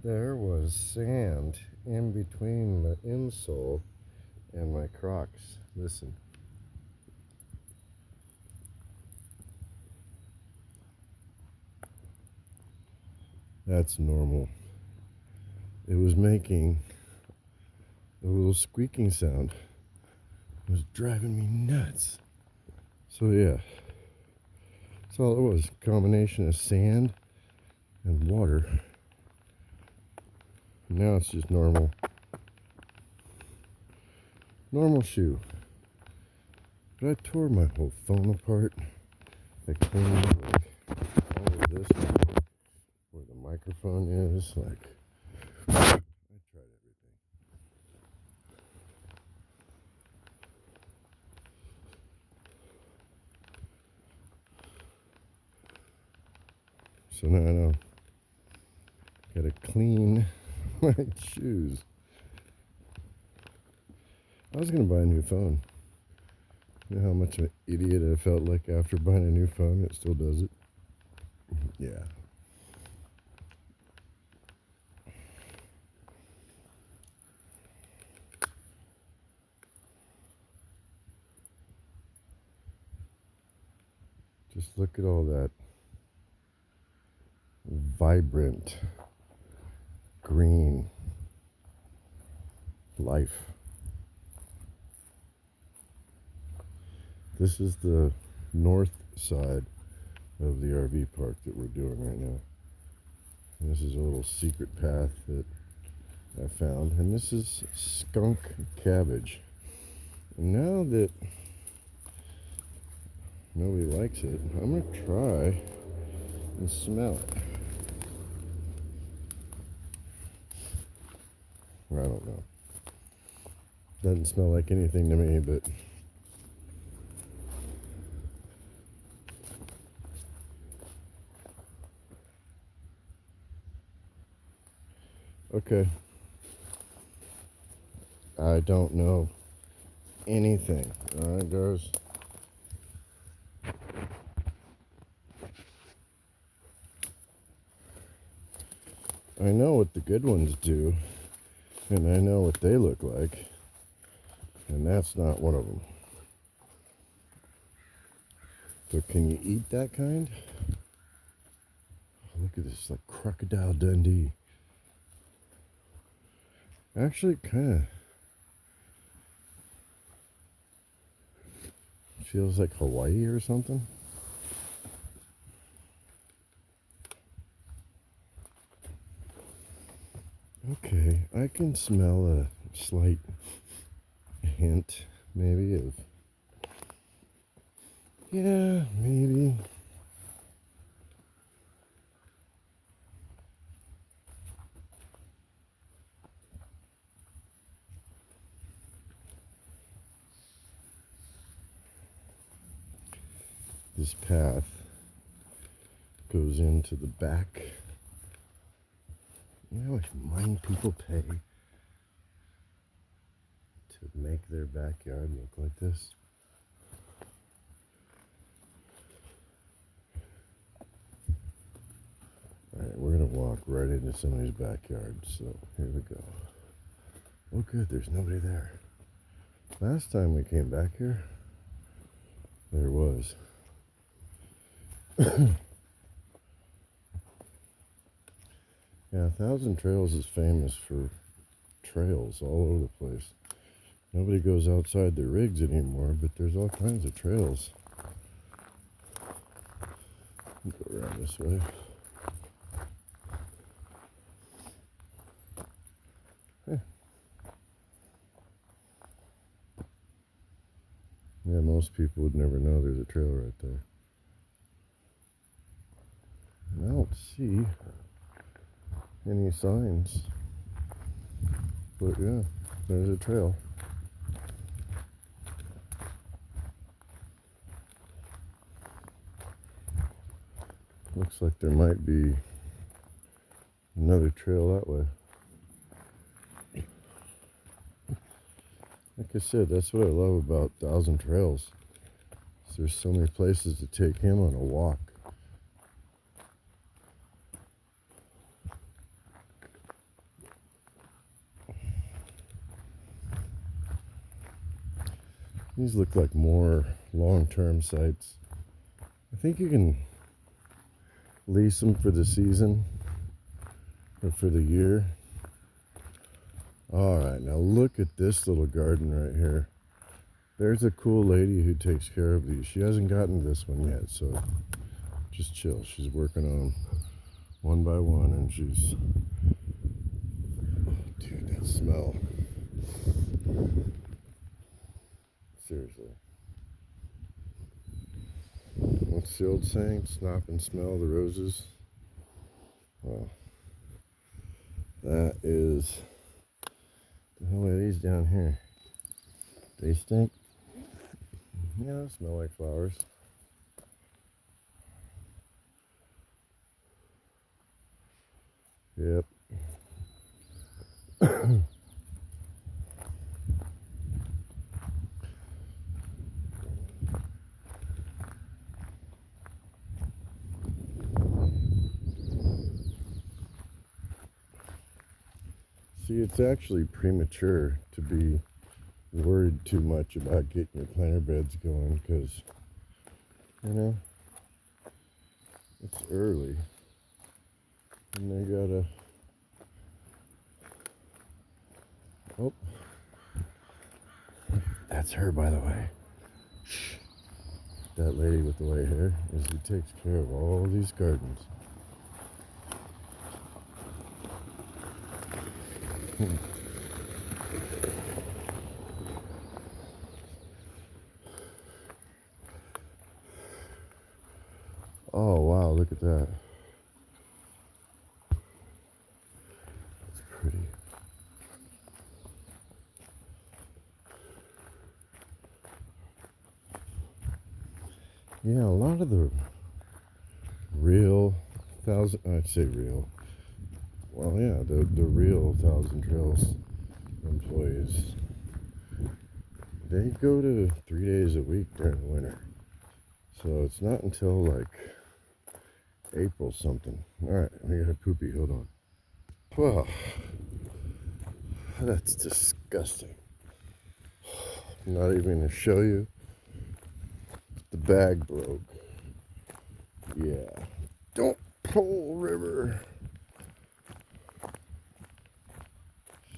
There was sand in between the insole and my Crocs. Listen. That's normal. It was making a little squeaking sound. It was driving me nuts. So yeah, that's all it was. A combination of sand and water. Now it's just normal shoe. But I tore my whole phone apart. I cleaned like all of this where the microphone is. Like I tried everything. So now I know. Gotta clean my shoes. I was gonna buy a new phone. You know how much of an idiot I felt like after buying a new phone? It still does it. Yeah. Just look at all that vibrant green life. This is the north side of the RV park that we're doing right now. And this is a little secret path that I found. And this is skunk cabbage. And now that nobody likes it, I'm going to try and smell it. I don't know. Doesn't smell like anything to me, but okay. I don't know anything. Alright, guys. I know what the good ones do, and I know what they look like, and that's not one of them. But can you eat that kind? Look at this, like Crocodile Dundee. Actually, kind of feels like Hawaii or something. Okay, I can smell a slight hint, maybe, of, yeah, maybe. This path goes into the back. You know how much money people pay to make their backyard look like this? Alright, we're going to walk right into somebody's backyard, so here we go. Oh good, there's nobody there. Last time we came back here, there was. Yeah, Thousand Trails is famous for trails all over the place. Nobody goes outside their rigs anymore, but there's all kinds of trails. Go around this way. Yeah, most people would never know there's a trail right there. I don't see any signs, but yeah, there's a trail. Looks like there might be another trail that way. Like I said, that's what I love about Thousand Trails. There's so many places to take him on a walk. These look like more long-term sites. I think you can lease them for the season or for the year. All right, now look at this little garden right here. There's a cool lady who takes care of these. She hasn't gotten this one yet, so just chill. She's working on them one by one, and she's... Dude, that smell. Seriously. What's the old saying? Stop and smell the roses. Well, that is... The hell are these down here? They stink? Yeah, they smell like flowers. Yep. See, it's actually premature to be worried too much about getting your planter beds going because, you know, it's early and they gotta... Oh, that's her, by the way. Shh. That lady with the white hair is who takes care of all these gardens. Oh wow, look at that. That's pretty. Yeah, a lot of the real I'd say real. Well, yeah, the real Thousand Trails employees, they go to 3 days a week during the winter. So it's not until like April something. Alright, we got a poopy, hold on. Wow, that's disgusting. I'm not even going to show you. The bag broke. Yeah. Don't pull, river.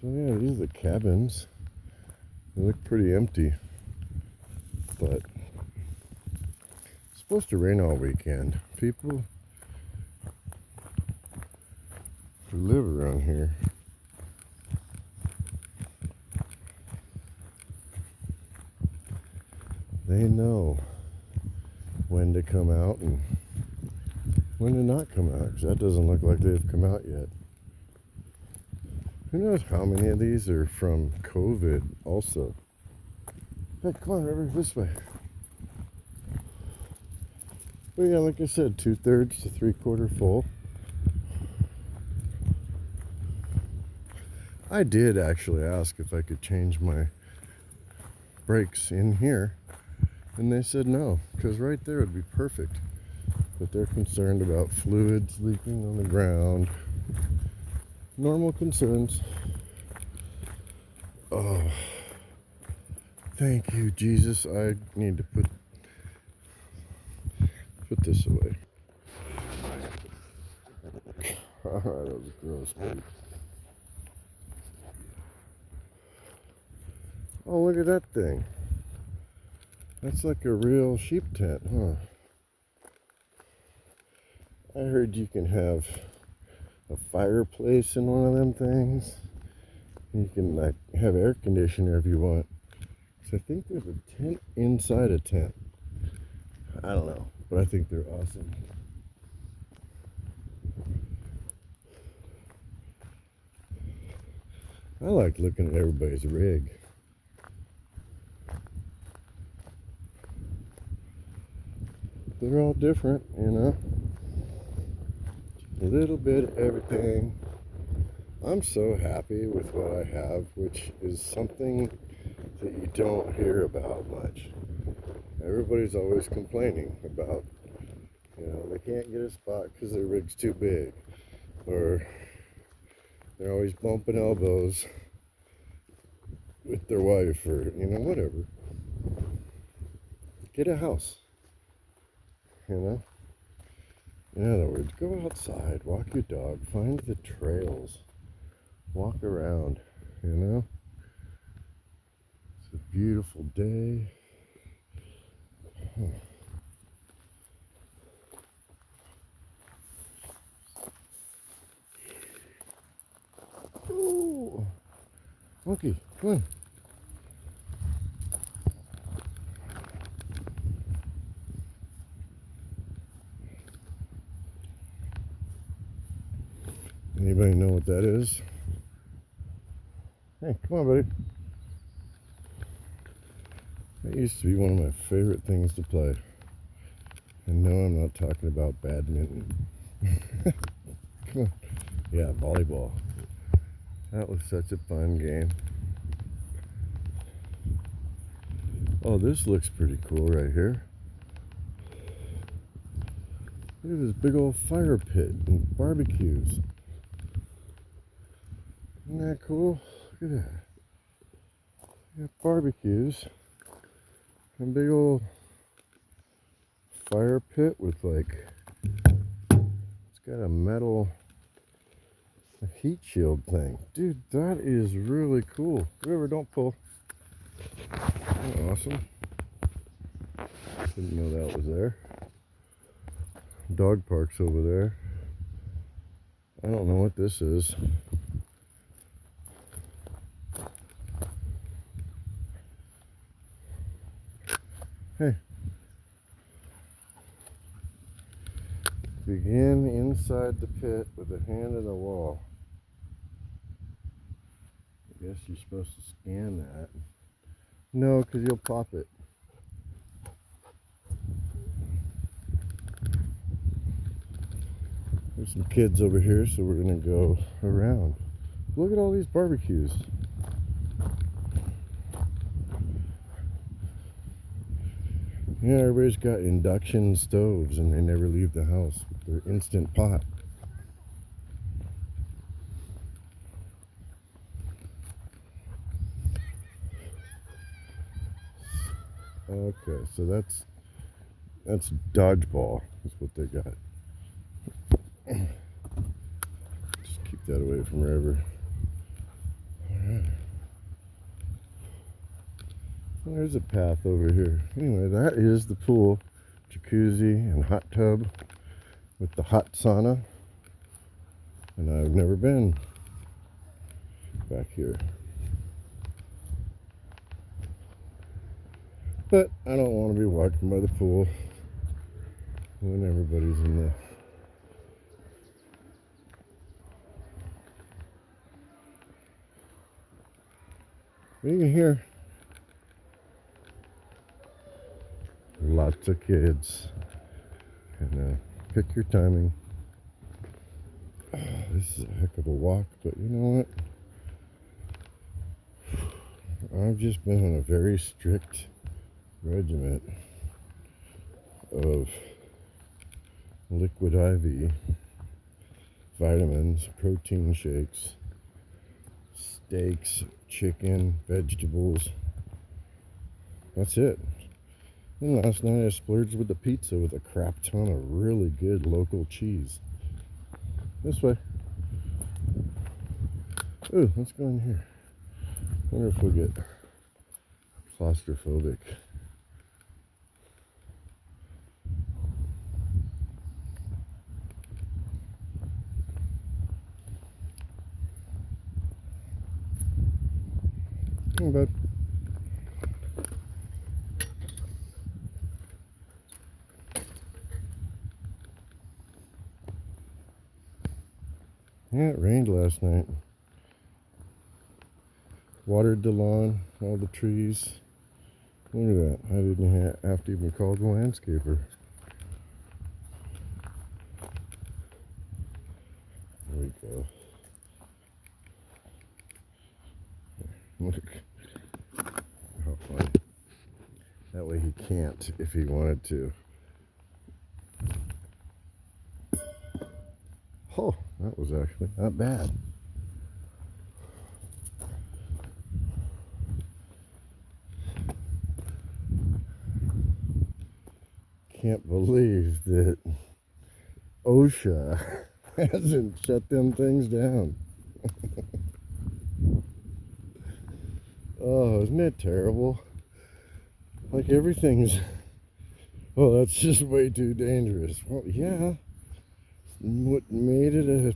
So yeah, these are the cabins. They look pretty empty. But it's supposed to rain all weekend. People who live around here they know when to come out and when to not come out, because that doesn't look like they've come out yet. Who knows how many of these are from COVID also. Hey, come on, River, this way. But yeah, like I said, 2/3 to 3/4 full. I did actually ask if I could change my brakes in here, and they said no, because right there would be perfect. But they're concerned about fluids leaking on the ground. Normal concerns. Oh, thank you, Jesus. I need to put this away. Alright, that was gross, buddy. Oh, look at that thing. That's like a real sheep tent, huh? I heard you can have a fireplace in one of them things. You can like have air conditioner if you want. So I think there's a tent inside a tent. I don't know, but I think they're awesome. I like looking at everybody's rig. They're all different, you know. A little bit of everything. I'm so happy with what I have, which is something that you don't hear about much. Everybody's always complaining about, you know, they can't get a spot because their rig's too big, or they're always bumping elbows with their wife, or, you know, whatever. Get a house. You know? In other words, go outside, walk your dog, find the trails, walk around, you know? It's a beautiful day. Ooh. Monkey, come on. Anybody know what that is? Hey, come on, buddy. That used to be one of my favorite things to play. And no, I'm not talking about badminton. Come on. Yeah, volleyball. That was such a fun game. Oh, this looks pretty cool right here. Look at this big old fire pit and barbecues. Isn't that cool? Look at that. We got barbecues and big old fire pit with like, it's got a metal heat shield thing. Dude, that is really cool. River, don't pull. Awesome. Didn't know that was there. Dog park's over there. I don't know what this is. Hey. Begin inside the pit with a hand in the wall. I guess you're supposed to scan that. No, because you'll pop it. There's some kids over here, so we're going to go around. Look at all these barbecues. Yeah, everybody's got induction stoves and they never leave the house with their instant pot. Okay, so that's dodgeball is what they got. Just keep that away from River. Alright. Well, there's a path over here. Anyway, that is the pool, jacuzzi and hot tub with the hot sauna. And I've never been back here. But I don't want to be walking by the pool when everybody's in the... But you can hear lots of kids. And pick your timing. Oh, this is a heck of a walk, but you know what? I've just been on a very strict regiment of liquid IV, vitamins, protein shakes, steaks, chicken, vegetables. That's it. And last night I splurged with the pizza with a crap ton of really good local cheese. This way. Ooh, let's go in here. Wonder if we'll get claustrophobic. Come on, bud. Yeah, it rained last night. Watered the lawn, all the trees. Look at that. I didn't have to even call the landscaper. There we go. Look. How funny. That way he can't if he wanted to. Oh, that was actually not bad. can't believe that OSHA hasn't shut them things down. Oh, isn't it terrible? Like everything's, oh, that's just way too dangerous. Well, yeah. What made it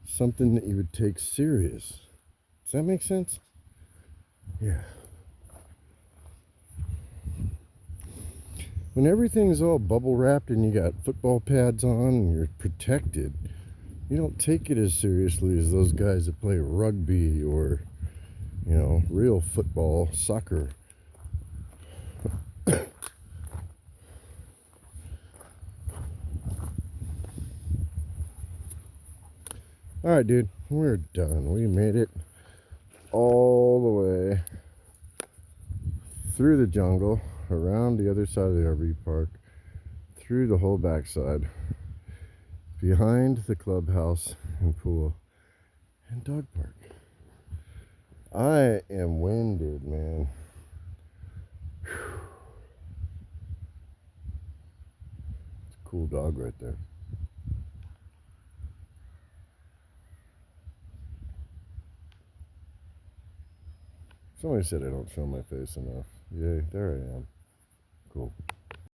something that you would take serious? Does that make sense? Yeah. When everything's all bubble wrapped and you got football pads on and you're protected, you don't take it as seriously as those guys that play rugby or, real football, soccer. All right, dude, we're done. We made it all the way through the jungle, around the other side of the RV park, through the whole backside, behind the clubhouse and pool and dog park. I am winded, man. It's a cool dog right there. Somebody said I don't show my face enough. Yay, there I am. Cool.